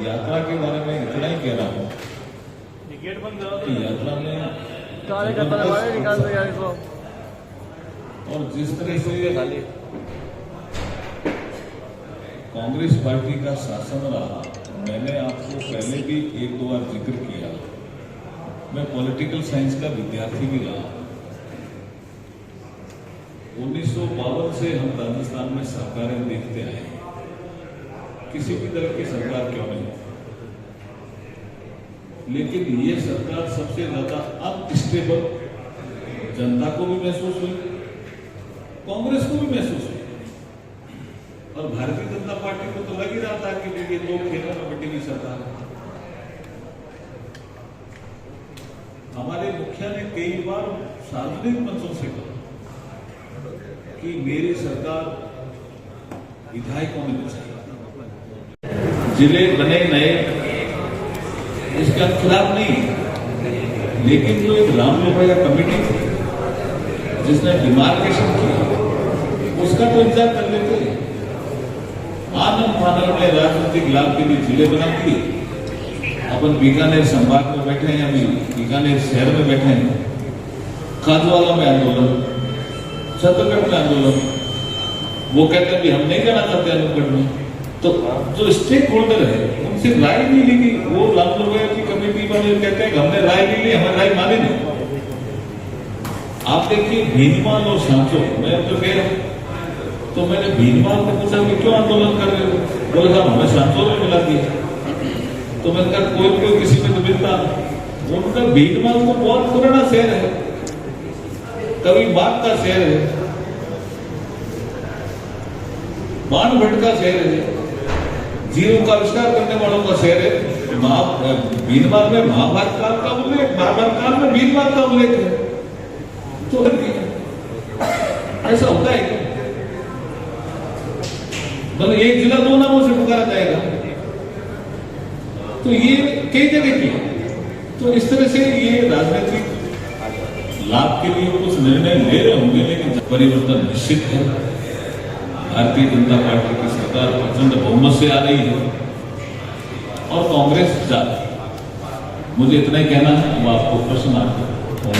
यात्रा के बारे में इतना ही कह रहा हूँ गेट बंद कि यात्रा में निकाल दो यार इसको। और जिस तरह से कांग्रेस पार्टी का शासन रहा, मैंने आपको पहले भी एक दो बार जिक्र किया, मैं पॉलिटिकल साइंस का विद्यार्थी भी रहा। 1952 से हम राजस्थान में सरकारें देखते आए, किसी भी तरह की सरकार क्यों नहीं, लेकिन ये सरकार सबसे ज्यादा अनस्टेबल जनता को भी महसूस हुई, कांग्रेस को भी महसूस हुई, और भारतीय जनता पार्टी को तो लग ही रहा था कि ये दो खेलों में बटी हुई सरकार है। हमारे मुखिया ने कई बार सार्वजनिक मंचों से कहा कि मेरी सरकार विधायकों में बचाएगी, जिले बने नए, इसका खिलाफ नहीं, लेकिन जो एक रामलोभैया कमेटी थी जिसने डिमार्केशन किया, उसका तो इंतजार कर लेते। आनंद फानल में राजनीतिक लाभ के लिए जिले बना दिए। अपन बीकानेर संभाग में बैठे हैं, अभी बीकानेर शहर में बैठे हैं, खादवाला में आंदोलन, छत्तीसगढ़ में आंदोलन, वो कहते हैं कि हम नहीं जाना चाहते अनूपगढ़ में, तो जो स्टेक होल्डर है उनसे राय नहीं ली गई। वो रामलोभैया की कमेटी वाले कहते हैं कि हमने राय ली ली, हमें राय मानी नहीं। आप देखिए भीनमाल और सांचो, मैं तो कह रहा हूं, तो मैंने भीनमाल को पूछा कि क्यों आंदोलन कर रहे हो, बोले साहब हमें सांचो में मिला दिया। तो मैंने कहा कोई किसी में तो मिलता, उनका भीनमाल तो बहुत पुराना शहर है, कभी बाग का शहर है, बाण भट्ट का शहर है, जीरो का आविष्कार करने वालों का शहर है। भीनमाल में महाभारत काल का उल्लेख, महाभारत काल में भीनमाल का उल्लेख है। तो ऐसा होता है क्या? मतलब एक जिला दो नामों से पुकारा जाएगा, तो ये कई जगह की। तो इस तरह से ये राजनीतिक लाभ के लिए कुछ निर्णय ले रहे होंगे, लेकिन परिवर्तन निश्चित है। भारतीय जनता पार्टी की सरकार प्रचंड बहुमत से आ रही है और कांग्रेस जा रही है। मुझे इतना ही कहना है। अब आपको प्रश्न आते हैं।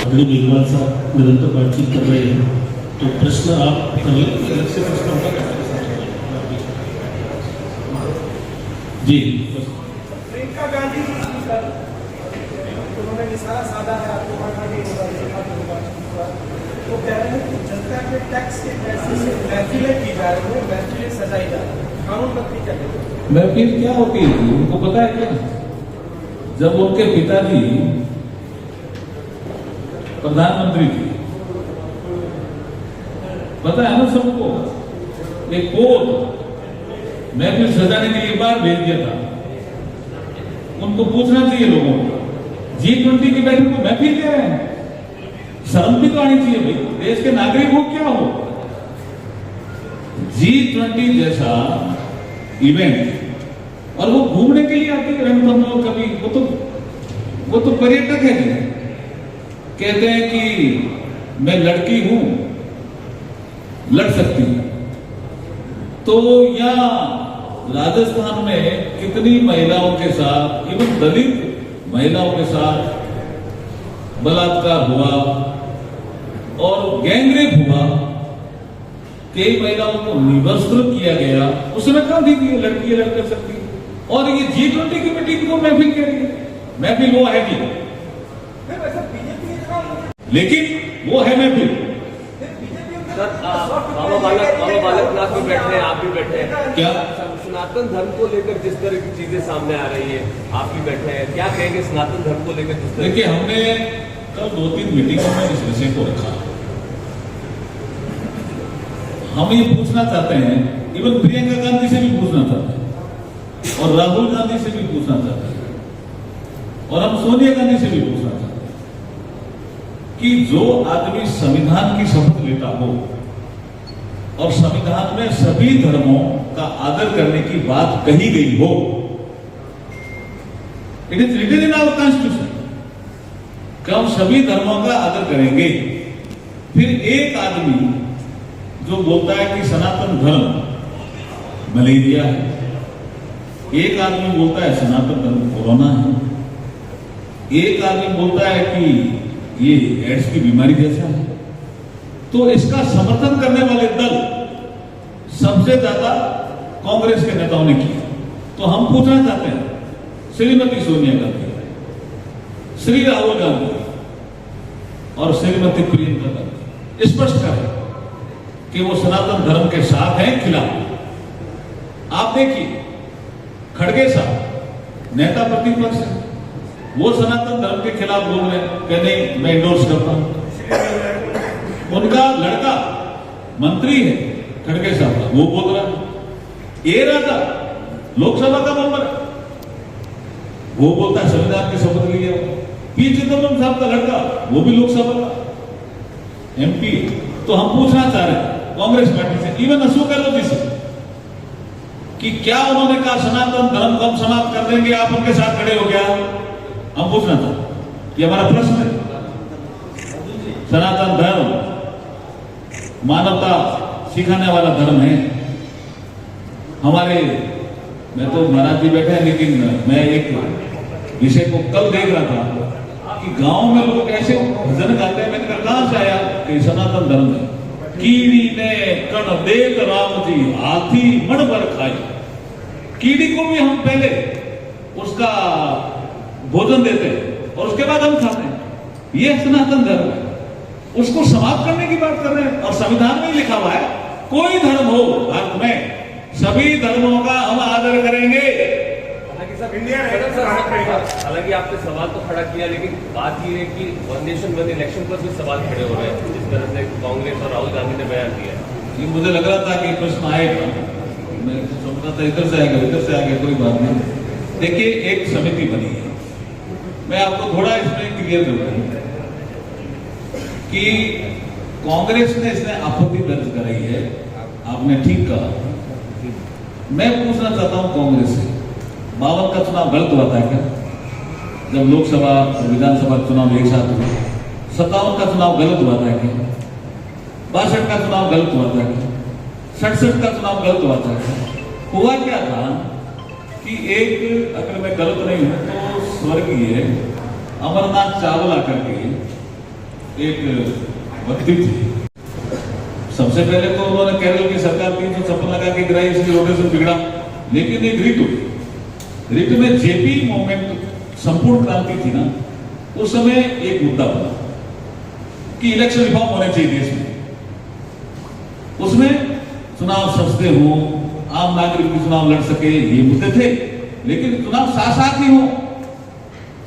अगली मेजबान साहब निरंतर बातचीत कर रहे हैं, तो प्रश्न आप अलग से प्रश्न होगा जी। प्रियंका गांधी जी उन्होंने निशाना साधा है, आपको वो कह रहे हैं कि जनता के टैक्स के पैसे से महफिलें की जा रही है, महफिलें सजाई जा रही है, कानून बंदी कर रही है। महफिल क्या होती है उनको पता है क्या? जब उनके पिताजी प्रधानमंत्री थे, पता है ना सबको, एक कोर्ट महफिल सजाने के लिए बाहर भेज दिया था। उनको पूछना चाहिए लोगों को, G20 की बैठक में महफिल क्या है? शर्म भी तो आनी चाहिए भाई, देश के नागरिक हो क्या हो। G20 जैसा इवेंट, और वो घूमने के लिए आते हैं रणथंभौर, कभी वो तो पर्यटक है जी। कहते हैं कि मैं लड़की हूं, लड़ सकती हूं। तो यहाँ राजस्थान में कितनी महिलाओं के साथ, इवन दलित महिलाओं के साथ बलात्कार हुआ और गैंगरेप हुआ, कई महिलाओं को निवस्त्र किया गया, उसमें कहा थी कि लड़की लड़ कर सकती है। और ये G20 की मीटिंग को महफिल कह रही है। महफिल वो है नहीं, लेकिन वो है महफिल। बाबा बालकनाथ भी बैठे हैं, आप भी बैठे हैं, क्या सनातन धर्म को लेकर जिस तरह की चीजें सामने आ रही है, आप भी बैठे हैं, क्या कहेंगे सनातन धर्म को लेकर जिस तरह? देखिए, हमने कल 2-3 मीटिंगों में इस विषय को रखा। हम ये पूछना चाहते हैं, इवन प्रियंका गांधी से भी पूछना चाहते हैं, और राहुल गांधी से भी पूछना चाहते हैं, और हम सोनिया गांधी से भी पूछना चाहते हैं कि जो आदमी संविधान की शपथ लेता हो और संविधान में सभी धर्मों का आदर करने की बात कही गई हो, it is written in our constitution कि हम सभी धर्मों का आदर करेंगे। फिर एक आदमी जो बोलता है कि सनातन धर्म मलेरिया है, एक आदमी बोलता है सनातन धर्म कोरोना है, एक आदमी बोलता है कि ये एड्स की बीमारी जैसा है। तो इसका समर्थन करने वाले दल सबसे ज्यादा कांग्रेस के नेताओं ने किया। तो हम पूछना चाहते हैं श्रीमती सोनिया गांधी, श्री राहुल गांधी और श्रीमती प्रियंका गांधी स्पष्ट करें कि वो सनातन धर्म के साथ हैं खिलाफ। आप देखिए खड़गे साहब नेता प्रतिपक्ष है, वो सनातन धर्म के खिलाफ बोल रहे हैं कि नहीं मैं इंडोर्स करता हूं। उनका लड़का मंत्री है खड़गे साहब का, वो बोल रहा है। ए राजा लोकसभा का मेंबर है, वो बोलता है संविधान की शपथ लिया। पी चिदम्बरम साहब का लड़का वो भी लोकसभा का एमपी। तो हम पूछना चाह रहे हैं कांग्रेस पार्टी से, इवन अशोक गहलोत जी से, कि क्या उन्होंने कहा सनातन धर्म को हम समाप्त कर देंगे, आप उनके साथ खड़े हो गया? हम पूछना चाहते हैं, ये हमारा प्रश्न है। सनातन धर्म मानवता सिखाने वाला धर्म है। हमारे, मैं तो महाराज जी बैठे हैं, लेकिन मैं एक विषय को कल देख रहा था कि गांव में लोग ऐसे भजन गाते हैं। मैंने कहा कहां से आया कि सनातन धर्म है। कीड़ी ने कण देख राम जी हाथी मण पर खाई। कीड़ी को भी हम पहले उसका भोजन देते हैं और उसके बाद हम खाते हैं। ये सनातन धर्म है, उसको समाप्त करने की बात कर रहे हैं। और संविधान में लिखा हुआ है कोई धर्म हो भारत में सभी धर्मों का हम आदर करेंगे। हालांकि आपने सवाल तो खड़ा किया, लेकिन बात यह है कि वन नेशन वन इलेक्शन पर भी सवाल खड़े हो रहे हैं जिस तरह से कांग्रेस और राहुल गांधी ने बयान दिया है। ये मुझे लग रहा था कि प्रश्न आएगा, मैं समझा था इधर से आएगा इधर से आएगा, कोई बात नहीं। देखिए एक समिति बनी है, मैं आपको थोड़ा इसमें क्लियर करूंगा कि कांग्रेस ने इसमें आपत्ति दर्ज कराई है। आपने ठीक कहा। मैं पूछना चाहता हूं कांग्रेस से, 52 का चुनाव गलत हुआ था क्या? जब लोकसभा और विधानसभा चुनाव एक साथ हुए। 57 का चुनाव गलत हुआ था क्या? 62 का चुनाव गलत हुआ था क्या? 67 का चुनाव गलत हुआ था क्या? हुआ क्या था कि एक, अगर मैं गलत नहीं हूं तो स्वर्गीय अमरनाथ चावला करके एक व्यक्ति थे। सबसे पहले तो उन्होंने केरल की सरकार 356 लगा के गिराई, इसकी रोटेशन बिगड़ा। लेकिन एक रिट में जेपी मूवमेंट संपूर्ण क्रांति थी ना, उस समय एक मुद्दा बना कि इलेक्शन रिफॉर्म होने चाहिए देश में। उसमें चुनाव सस्ते हो, आम नागरिक भी चुनाव लड़ सके, ये मुद्दे थे। लेकिन चुनाव साथ साथ ही हो।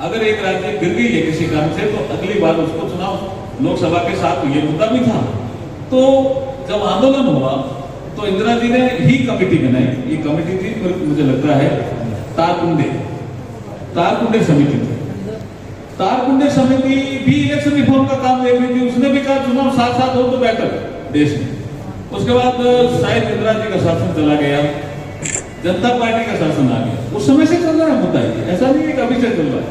अगर एक राज्य गिर गई है किसी कारण से तो अगली बार उसको चुनाव लोकसभा के साथ, ये मुद्दा भी था। तो जब आंदोलन हुआ तो इंदिरा जी ने ही कमेटी बनाई। ये कमेटी थी, मुझे लगता है तारकुंडे समिति थी। तारकुंडे समिति भी इलेक्शन रिफॉर्म का काम देख रही थी। उसने भी कहा चुनाव साथ साथ हो तो बेहतर देश में। उसके बाद शायद इंदिरा जी का शासन चला गया, जनता पार्टी का शासन आ गया। उस समय से चल रहा है मुद्दा, ऐसा नहीं है कि अभी से चल रहा है।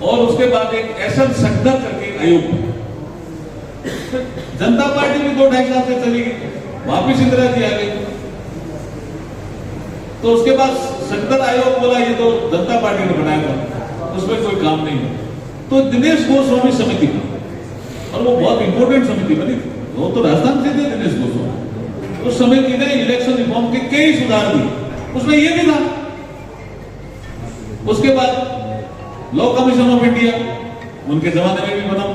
और उसके बाद एक ऐसा सकदा करके आयोग, जनता पार्टी भी 2-2.5 साल से चली गई, वापिस इंदिरा जी आ गई। तो उसके बाद संसद आयोग बोला ये तो जनता पार्टी ने बनाया था, उसमें कोई काम नहीं है। तो दिनेश गोस्वामी समिति थी और वो बहुत इंपॉर्टेंट समिति बनी थी। वो तो राजस्थान से थे दिनेश गोस्वामी। उस समिति ने इलेक्शन रिफॉर्म के कई सुधार दिए, उसमें ये भी था। उसके बाद लॉ कमीशन ऑफ इंडिया उनके जमाने में भी बना।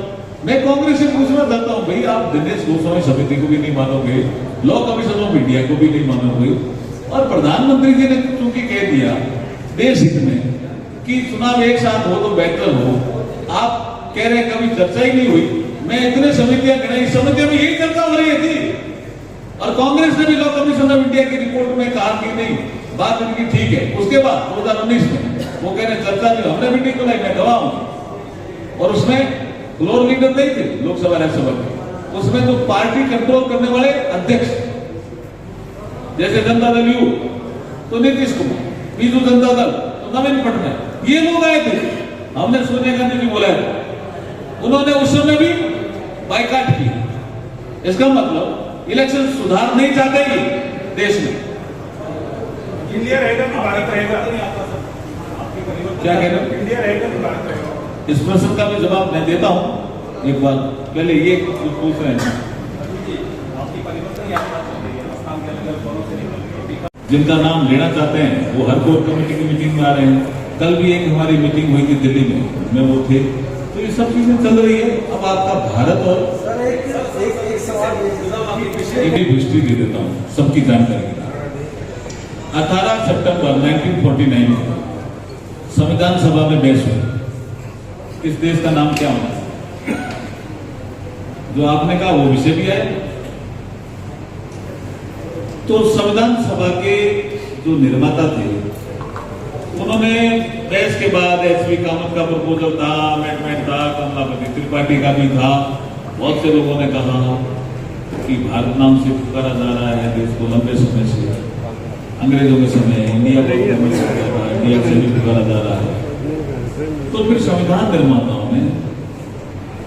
मैं कांग्रेस से पूछना चाहता हूं, भाई आप दिनेश गोस्वामी समिति को भी नहीं मानोगे, लॉ कमीशन ऑफ इंडिया को भी नहीं मानोगे, और प्रधानमंत्री जी ने चूंकि कह दिया देश हित में कि चुनाव एक साथ हो तो बेहतर हो, आप कह रहे हैं कभी चर्चा ही नहीं हुई। मैं इतने समितियां गिनाई, समितियों में यही चर्चा हो रही थी। और कांग्रेस ने भी लॉ कमीशन ऑफ इंडिया की रिपोर्ट में कहा कि नहीं, बात इनकी ठीक है। उसके बाद 2019 में वो कह रहे चर्चा नहीं, हमने मीटिंग बुलाई, मैं गवाह हूं। और उसमें फ्लोर लीडर नहीं थे लोकसभा राज्यसभा के, उसमें तो पार्टी कंट्रोल करने वाले अध्यक्ष जैसे जनता दल यू तो नीतीश कुमार, बीजू जनता दल तो नवीन पटनायक, ये लोग आए थे। हमने सोनिया गांधी जी बुलाया था, उन्होंने उस समय भी बाइकाट किया। इसका मतलब इलेक्शन सुधार नहीं चाहते ही देश में। इंडिया रहेगा कि भारत रहेगा? क्या कह रहे हो? इंडिया रहेगा कि भारत रहेगा? इस प्रश्न का भी जवाब मैं देता हूं। एक बार पहले ये पूछ रहे हैं जिनका नाम लेना चाहते हैं वो हर कोर कमेटी की मीटिंग में आ रहे हैं। कल भी एक हमारी मीटिंग हुई थी दिल्ली में वो थे। तो ये सब चीजें चल रही है। अब आपका भारत और एक सवाल हिस्ट्री दे देता हूँ सबकी जानकारी। 18 सितंबर 1949 में संविधान सभा में बहस हुई। इस देश का नाम क्या होना? जो आपने कहा वो विषय भी है। तो संविधान सभा के जो निर्माता थे उन्होंने बहस के बाद एचवी कामत का प्रपोजल था, अमेंडमेंट था, कमलापति त्रिपाठी का भी था। बहुत से लोगों ने कहा कि भारत नाम से पुकारा जा रहा है देश को लंबे समय से, अंग्रेजों के समय इंडिया को इंडिया से भी पुकारा जा रहा है। तो फिर संविधान निर्माताओं ने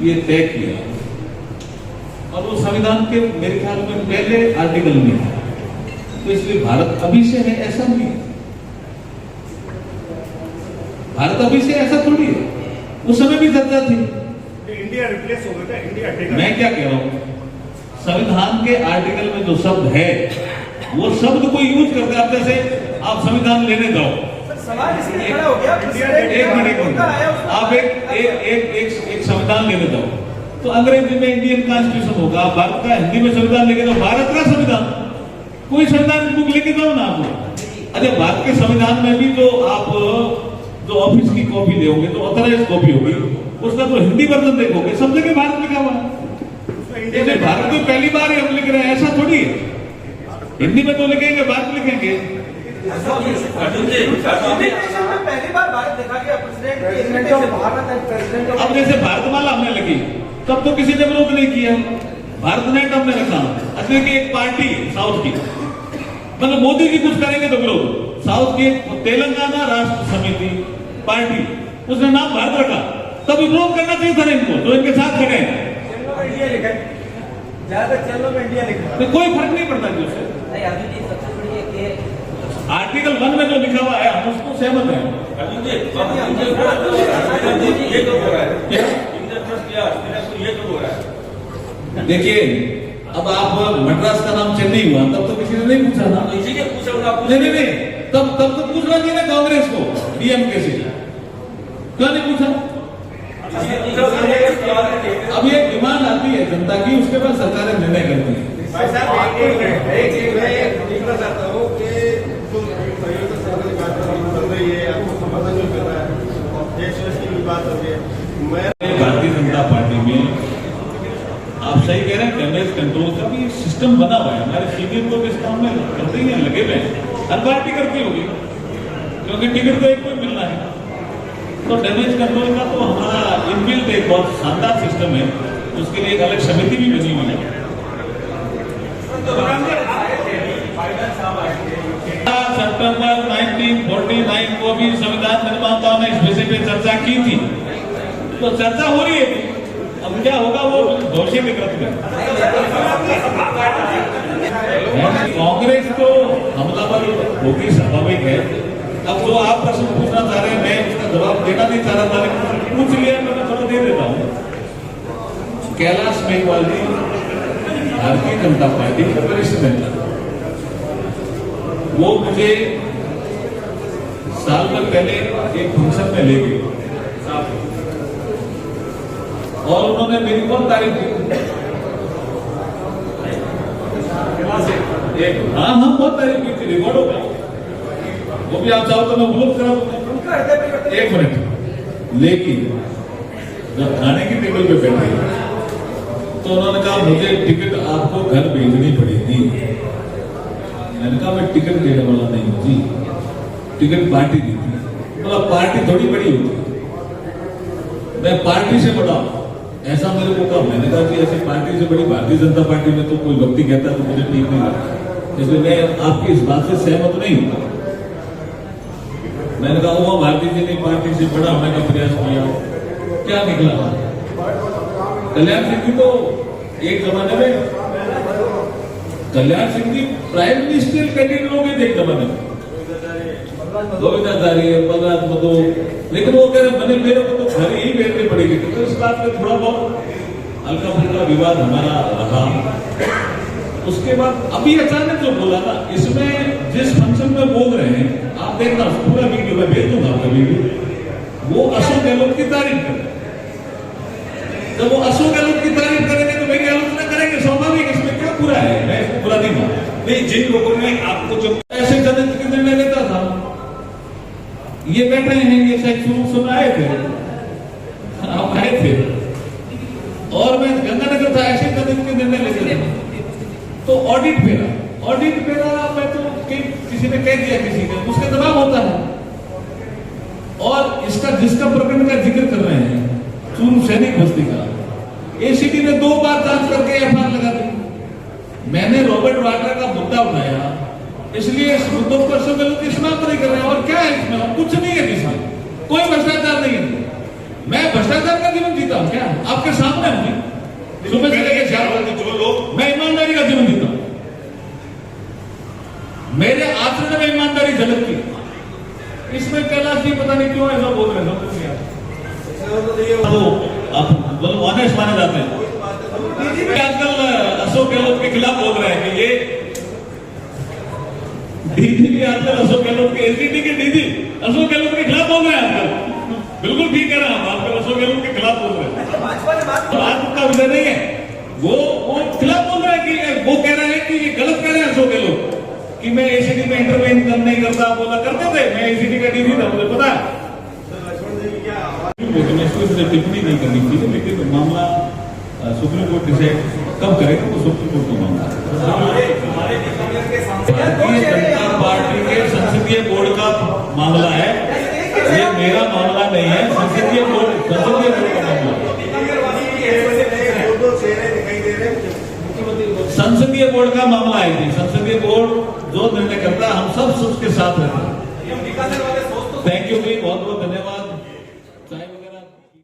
ये तय किया और वो संविधान के मेरे ख्याल में पहले आर्टिकल में था। तो इसलिए भारत अभी से है ऐसा नहीं है। भारत अभी से ऐसा थोड़ी है। उस समय भी चर्चा थी। इंडिया रिप्लेस हो गया, इंडिया हटेगा। मैं क्या कह रहा हूं, संविधान के आर्टिकल में जो शब्द है वो शब्द को यूज करके आप जैसे आप संविधान लेने जाओ। सवाल इसलिए खड़ा हो गया, एक मिनट आप एक संविधान लेने जाओ तो अंग्रेजी में इंडियन कॉन्स्टिट्यूशन होगा, भारत का हिंदी में संविधान लेके जाओ, भारत का संविधान। कोई संविधान बुक लेके जाओ ना आप। अरे भारत के संविधान में भी जो आप जो ऑफिस की कॉपी लेोगे तो ऑथराइज कॉपी होगी, उसका तो हिंदी वर्जन देखोगे सब जगह भारत लिखा हुआ है। भारत में पहली बार ही हम लिख रहे हैं ऐसा थोड़ी है। हिंदी में तो लिखेंगे, भारत लिखेंगे। पहली बार भारत देखा गया प्रेसिडेंट अब जैसे भारतमाला हमने लिखी तब तो किसी ने विरोध नहीं किया। भारत नेट हमने रखा, असली की एक पार्टी साउथ की, मतलब मोदी जी कुछ करेंगे तो विरोध। साउथ की तेलंगाना राष्ट्र समिति पार्टी, उसने नाम भारत रखा, तब विरोध करना चाहिए था इनको जो इनके साथ खड़े हैं। इंडिया लिखा है, ज्यादा चलो में इंडिया लिखा है। तो कोई फर्क नहीं पड़ता जी उससे। आर्टिकल 1 में जो लिखा हुआ है हम उसको सहमत हैं। देखिए अब आप मद्रास का नाम चेन्नई हुआ तब तो किसी ने नहीं पूछा ना। नहीं तब तो पूछना चाहिए ना कांग्रेस को, डीएमके से क्यों नहीं पूछा? अब ये डिमांड आती है जनता की, उसके बाद सरकारें निर्णय करती है। भाई साहब एक देखना चाहता हूँ कि भारतीय जनता पार्टी में आप सही कह रहे हैं, डैमेज कंट्रोल का भी सिस्टम बना हुआ है। हमारे सीनियर लोग इस काम में करते ही हैं, लगे हुए हैं। हर पार्टी करती होगी क्योंकि टिकट तो एक को मिलना है। तो डैमेज कंट्रोल का तो हमारा इनबिल्ट एक बहुत शानदार सिस्टम है, उसके लिए एक अलग समिति भी बनी हुई है। सितंबर 1949 को भी संविधान निर्माताओं ने इस विषय पे चर्चा की थी, तो चर्चा हो रही है। अब क्या होगा वो भविष्य के कृत में। कांग्रेस तो हमलावर होगी, स्वाभाविक है। अब जो आप प्रश्न पूछना चाह रहे हैं मैं उसका जवाब देना नहीं चाह रहा था, लेकिन पूछ लिया तो मैं थोड़ा दे देता हूँ। कैलाश मेघवाल जी भारतीय जनता पार्टी के वरिष्ठ नेता, वो मुझे साल भर पहले एक फंक्शन में ले गए और उन्होंने मेरी बहुत तारीफ की। हाँ बहुत तारीफ की थी, रिकॉर्ड हो गया। वो भी आप चाहो तो मैं उपलब्ध करा दूंगा। एक मिनट। लेकिन जब खाने की टेबल पे बैठे तो उन्होंने कहा मुझे टिकट आपको घर भेजनी पड़ेगी। मैंने कहा मैं टिकट देने वाला नहीं हूँ जी, टिकट पार्टी देती है। मतलब पार्टी थोड़ी बड़ी होती है, मैं पार्टी से बड़ा हूं, ऐसा मेरे को कहा। मैंने कहा कि ऐसी पार्टी से बड़ी भारतीय जनता पार्टी में तो कोई व्यक्ति कहता है तो मुझे ठीक नहीं लगता, इसलिए मैं आपकी इस बात से सहमत नहीं हूं। मैंने कहा वो भारतीय जनता पार्टी से बड़ा होने का प्रयास किया, क्या निकला? कल्याण सिंह जी तो एक जमाने में Kalyan Singh ji prime ministerial candidate हो गए थे एक जमाने में, गोविंदाचार्य बलराज मधु, लेकिन वो कह रहे मैंने मेरे को तो घर ही बेचनी पड़ेगी। तो इस बात में थोड़ा बहुत हल्का फुल्का विवाद हमारा रहा। उसके बाद अभी अचानक जो बोला ना, इसमें जिस फंक्शन में बोल रहे हैं, आप देखना पूरा वीडियो में भेज दूंगा आपका वीडियो, वो अशोक गहलोत की तारीफ कर। जब वो अशोक गहलोत की तारीफ करेंगे तो मेरी आलोचना करेंगे, स्वाभाविक। इसमें क्या बुरा है? मैं इसको बुरा नहीं मानता। नहीं, जिन लोगों ने आपको जो ऐसे गणित के निर्णय लेता था, ये बैठे हैं, ये शायद शुरू सुन आए थे, आप आए थे, और मैं गंगानगर था, ऐसे गणित के निर्णय लेते थे। तो ऑडिट फेरा मैं तो किसी ने कह दिया, किसी ने, उसका दबाव होता है। और इसका जिसका प्रकरण का जिक्र कर रहे हैं, चूरू सैनिक बस्ती का, एसीबी ने 2 बार जांच करके एफआईआर लगा दी। मैंने रॉबर्ट वाड्रा का मुद्दा उठाया, इसलिए इस मुद्दों पर अशोक गहलोत समाप्त नहीं कर रहे हैं। और क्या है इसमें? कुछ नहीं है, इसमें कोई भ्रष्टाचार नहीं है। मैं भ्रष्टाचार का जीवन जीता हूं क्या? आपके सामने हूं। सुबह से लेकर शाम तक जो लोग, मैं ईमानदारी का जीवन जीता हूं। मेरे आचरण में ईमानदारी झलकती। इसमें कैलाश जी पता नहीं क्यों ऐसा बोल रहे हैं। आप ऑनेस्ट माने जाते हैं। आजकल अशोक गहलोत के खिलाफ बोल रहे हैं कि ये दीदी भी आजकल अशोक गहलोत के, एसडीटी के दीदी अशोक गहलोत के खिलाफ बोल रहे हैं आजकल। बिल्कुल ठीक है ना, हम आजकल अशोक गहलोत के खिलाफ बोल रहे हैं। बात का विषय नहीं है, वो खिलाफ बोल रहे हैं कि वो कह रहे हैं कि ये गलत कह रहे हैं अशोक गहलोत कि मैं एसीडी में इंटरवेन नहीं करता। बोला करते थे, मैं एसीडी का डीजी था, मुझे पता है। टिप्पणी नहीं करनी चाहिए, लेकिन मामला सुप्रीम कोर्ट डिसाइड कब करेगा वो सुप्रीम कोर्ट का मामला है। भारतीय जनता पार्टी के संसदीय बोर्ड का मामला है, ये मेरा मामला नहीं है। संसदीय बोर्ड का मामला, संसदीय बोर्ड का मामला है। संसदीय बोर्ड जो निर्णय करता है, हम सब उसके साथ रहते हैं।